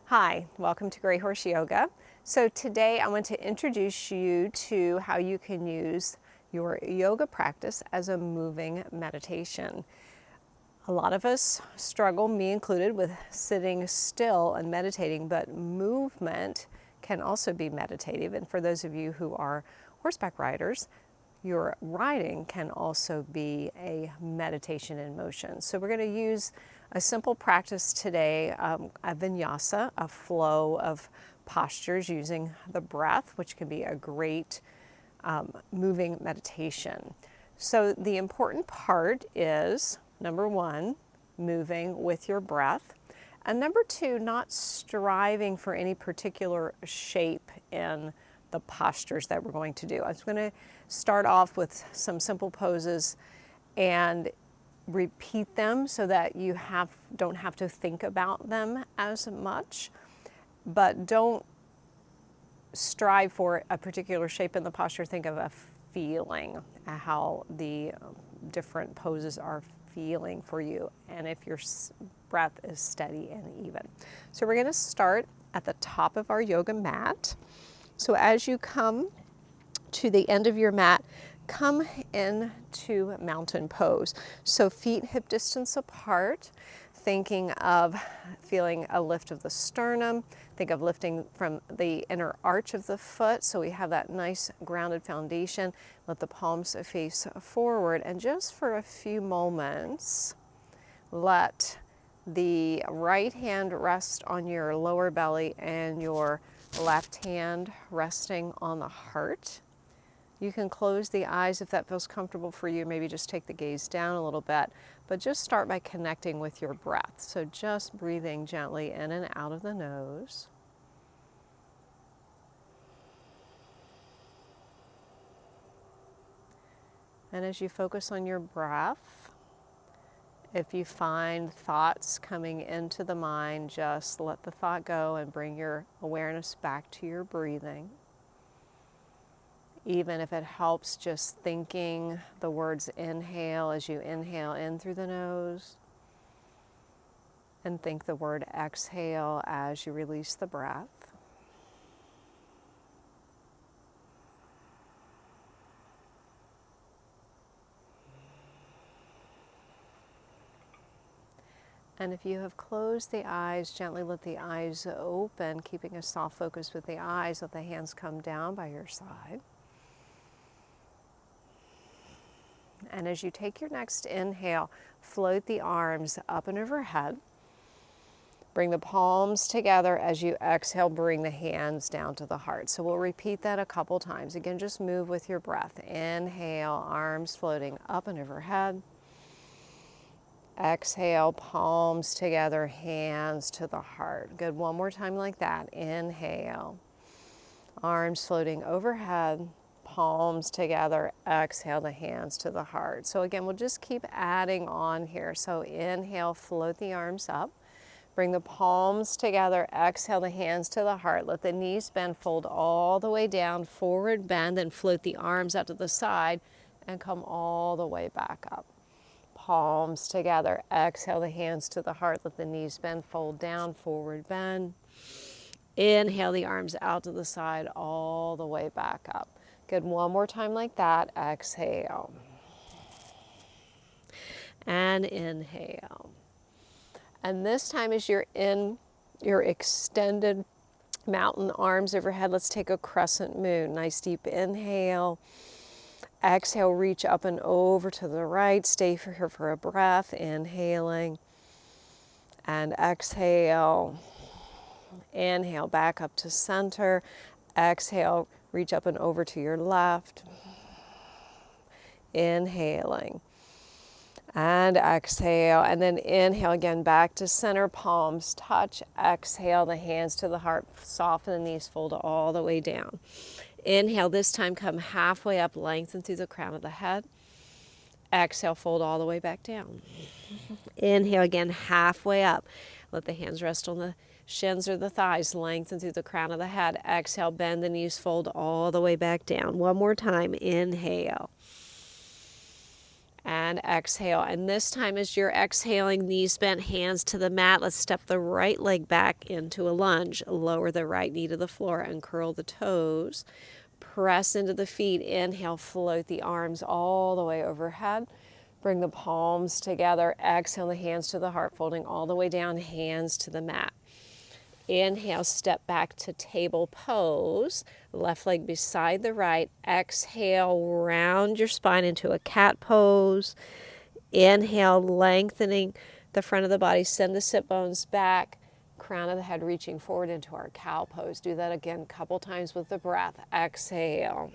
Hi, welcome to Gray Horse Yoga. So today I want to introduce you to how you can use your yoga practice as a moving meditation. A lot of us struggle, me included, with sitting still and meditating, but movement can also be meditative. And for those of you who are horseback riders, your riding can also be a meditation in motion. So we're going to use a simple practice today, a vinyasa, a flow of postures using the breath, which can be a great moving meditation. So the important part is, number one, moving with your breath. And number two, not striving for any particular shape in the postures that we're going to do. I'm going to start off with some simple poses and repeat them so that you don't have to think about them as much, but don't strive for a particular shape in the posture. Think of a feeling, how the different poses are feeling for you, and if your breath is steady and even. So we're going to start at the top of our yoga mat. So as you come to the end of your mat, come into mountain pose. So feet hip distance apart, thinking of feeling a lift of the sternum. Think of lifting from the inner arch of the foot, so we have that nice grounded foundation. Let the palms face forward, and just for a few moments, let the right hand rest on your lower belly and your left hand resting on the heart. You can close the eyes if that feels comfortable for you. Maybe just take the gaze down a little bit, but just start by connecting with your breath. So just breathing gently in and out of the nose. And as you focus on your breath, if you find thoughts coming into the mind, just let the thought go and bring your awareness back to your breathing. Even if it helps just thinking the words inhale as you inhale in through the nose, and think the word exhale as you release the breath. And if you have closed the eyes, gently let the eyes open, keeping a soft focus with the eyes. Let the hands come down by your side. And as you take your next inhale, float the arms up and overhead. Bring the palms together. As you exhale, bring the hands down to the heart. So we'll repeat that a couple times. Again, just move with your breath. Inhale, arms floating up and overhead. Exhale, palms together, hands to the heart. Good, one more time like that. Inhale, arms floating overhead, palms together. Exhale, the hands to the heart. So again, we'll just keep adding on here. So inhale, float the arms up. Bring the palms together. Exhale, the hands to the heart. Let the knees bend, fold all the way down, forward bend, and float the arms out to the side and come all the way back up. Palms together. Exhale, the hands to the heart. Let the knees bend, fold down, forward bend. Inhale, the arms out to the side, all the way back up. Good, one more time like that. Exhale. And inhale. And this time as you're in your extended mountain arms overhead, let's take a crescent moon. Nice deep inhale. Exhale, reach up and over to the right. Stay here for a breath. Inhaling and exhale. Inhale, back up to center. Exhale, reach up and over to your left. Inhaling and exhale, and then inhale again, back to center, palms touch. Exhale, the hands to the heart, soften the knees, fold all the way down. Inhale, this time come halfway up, lengthen through the crown of the head. Exhale, fold all the way back down. Inhale again, halfway up. Let the hands rest on the shins or the thighs, lengthen through the crown of the head. Exhale, bend the knees, fold all the way back down. One more time, inhale. And exhale. And this time as you're exhaling, knees bent, hands to the mat. Let's step the right leg back into a lunge. Lower the right knee to the floor and curl the toes. Press into the feet. Inhale, float the arms all the way overhead. Bring the palms together. Exhale the hands to the heart, folding all the way down, hands to the mat. Inhale, step back to table pose. Left leg beside the right. Exhale, round your spine into a cat pose. Inhale, lengthening the front of the body. Send the sit bones back. Crown of the head reaching forward into our cow pose. Do that again a couple times with the breath. Exhale.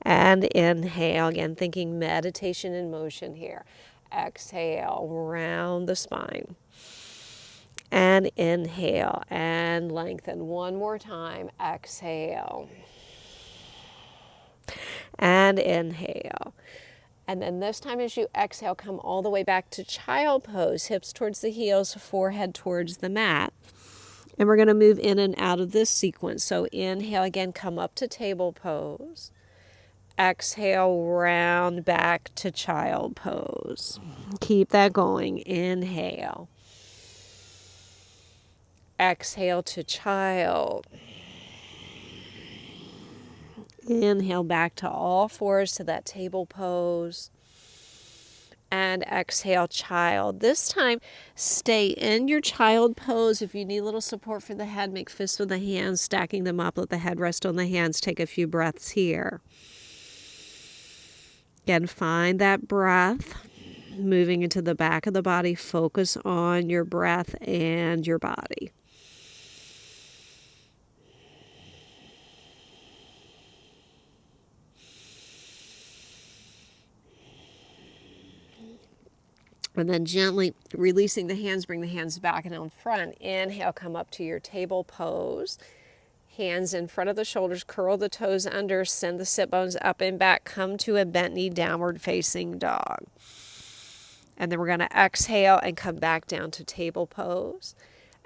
And inhale, again, thinking meditation in motion here. Exhale, round the spine. And inhale and lengthen. One more time. Exhale. And inhale. And then this time as you exhale, come all the way back to child pose. Hips towards the heels, forehead towards the mat. And we're going to move in and out of this sequence. So inhale again, come up to table pose. Exhale, round back to child pose. Keep that going. Inhale. Exhale to child. Inhale back to all fours to that table pose. And exhale, child. This time, stay in your child pose. If you need a little support for the head, make fists with the hands, stacking them up. Let the head rest on the hands. Take a few breaths here. Again, find that breath. Moving into the back of the body. Focus on your breath and your body. And then gently releasing the hands, bring the hands back and in front. Inhale, come up to your table pose. Hands in front of the shoulders, curl the toes under, send the sit bones up and back, come to a bent knee, downward facing dog. And then we're going to exhale and come back down to table pose.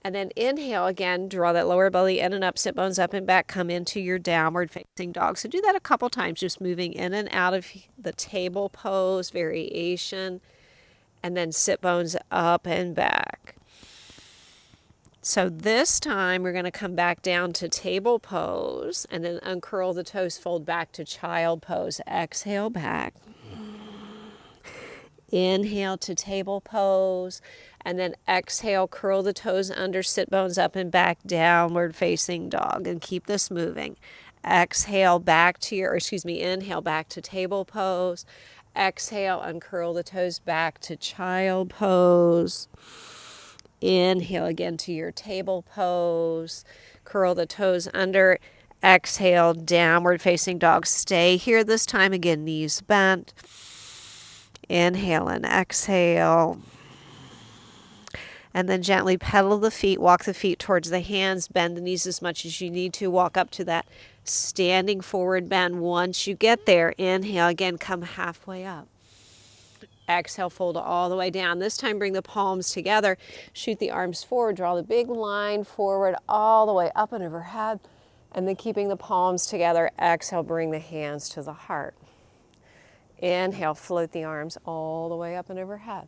And then inhale again, draw that lower belly in and up, sit bones up and back, come into your downward facing dog. So do that a couple times, just moving in and out of the table pose variation. And then sit bones up and back. So this time we're going to come back down to table pose and then uncurl the toes, fold back to child pose. Exhale back. Inhale to table pose and then exhale, curl the toes under, sit bones up and back, downward facing dog, and keep this moving. Exhale back to inhale back to table pose. Exhale, uncurl the toes back to child pose. Inhale again to your table pose. Curl the toes under. Exhale, downward facing dog. Stay here this time. Again, knees bent. Inhale and exhale. And then gently pedal the feet, walk the feet towards the hands, bend the knees as much as you need to, walk up to that standing forward bend. Once you get there, inhale again, come halfway up. Exhale, fold all the way down. This time bring the palms together, shoot the arms forward, draw the big line forward all the way up and overhead, and then keeping the palms together, exhale, bring the hands to the heart. Inhale, float the arms all the way up and overhead.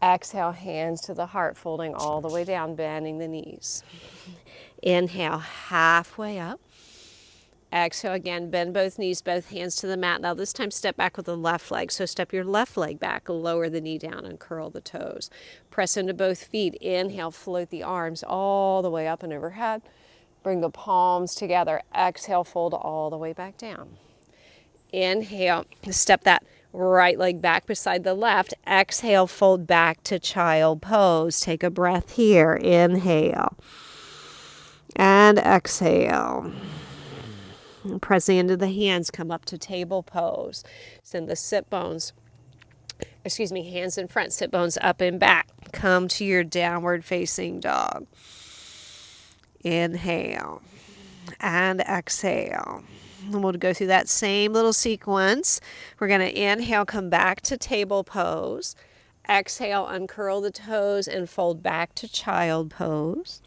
Exhale, hands to the heart, folding all the way down, bending the knees. Inhale, halfway up. Exhale again, bend both knees, both hands to the mat. Now this time step back with the left leg. So step your left leg back, lower the knee down and curl the toes. Press into both feet. Inhale, float the arms all the way up and overhead. Bring the palms together. Exhale, fold all the way back down. Inhale, step that right leg back beside the left. Exhale, fold back to child pose. Take a breath here. Inhale. And exhale. Pressing into the hands, come up to table pose. Send the hands in front, sit bones up and back. Come to your downward facing dog. Inhale and exhale. And we'll go through that same little sequence. We're going to inhale, come back to table pose. Exhale, uncurl the toes and fold back to child pose.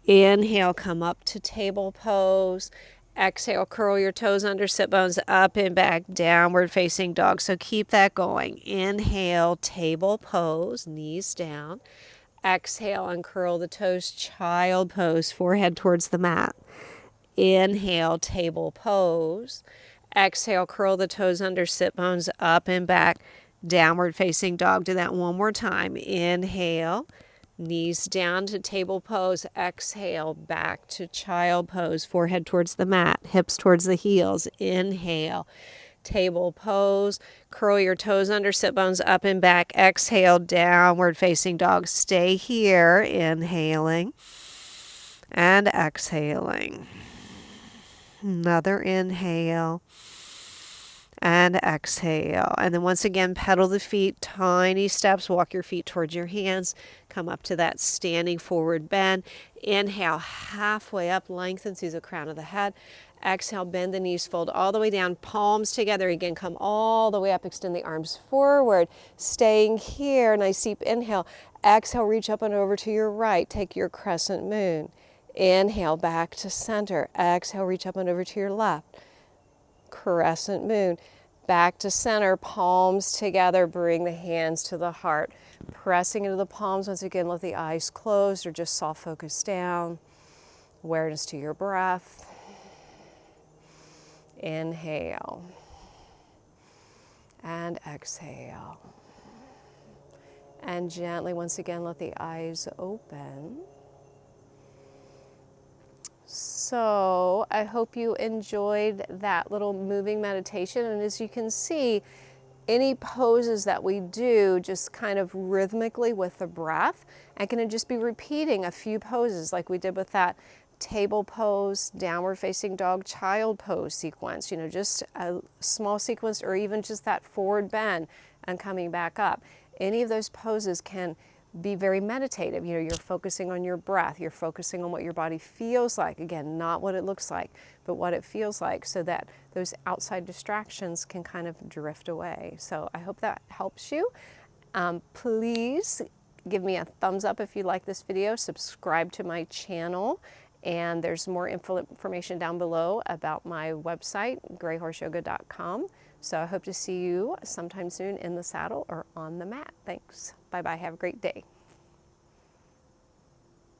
Inhale, come up to table pose. Exhale, curl your toes under, sit bones up and back, downward facing dog. So keep that going. Inhale, table pose, knees down. Exhale, uncurl the toes, child pose, forehead towards the mat. Inhale, table pose. Exhale, curl the toes under, sit bones up and back, downward facing dog. Do that one more time. Inhale, knees down to table pose. Exhale, back to child pose, forehead towards the mat, hips towards the heels. Inhale, table pose. Curl your toes under, sit bones up and back. Exhale, downward facing dog. Stay here, inhaling and exhaling. Another inhale and exhale. And then once again, pedal the feet, tiny steps. Walk your feet towards your hands. Come up to that standing forward bend. Inhale, halfway up, lengthen through the crown of the head. Exhale, bend the knees, fold all the way down, palms together. Again, come all the way up, extend the arms forward. Staying here, nice deep inhale. Exhale, reach up and over to your right. Take your crescent moon. Inhale, back to center. Exhale, reach up and over to your left. Crescent moon. Back to center, palms together, bring the hands to the heart. Pressing into the palms, once again, let the eyes close or just soft focus down. Awareness to your breath. Inhale and exhale. And gently, once again, let the eyes open. So I hope you enjoyed that little moving meditation. And as you can see, any poses that we do just kind of rhythmically with the breath, and can just be repeating a few poses like we did with that table pose, downward facing dog, child pose sequence, just a small sequence, or even just that forward bend and coming back up. Any of those poses can be very meditative. You're focusing on your breath, you're focusing on what your body feels like. Again, not what it looks like, but what it feels like, so that those outside distractions can kind of drift away. So I hope that helps you. Please give me a thumbs up if you like this video, subscribe to my channel, and there's more information down below about my website, greyhorseyoga.com. So I hope to see you sometime soon in the saddle or on the mat. Thanks. Bye-bye. Have a great day.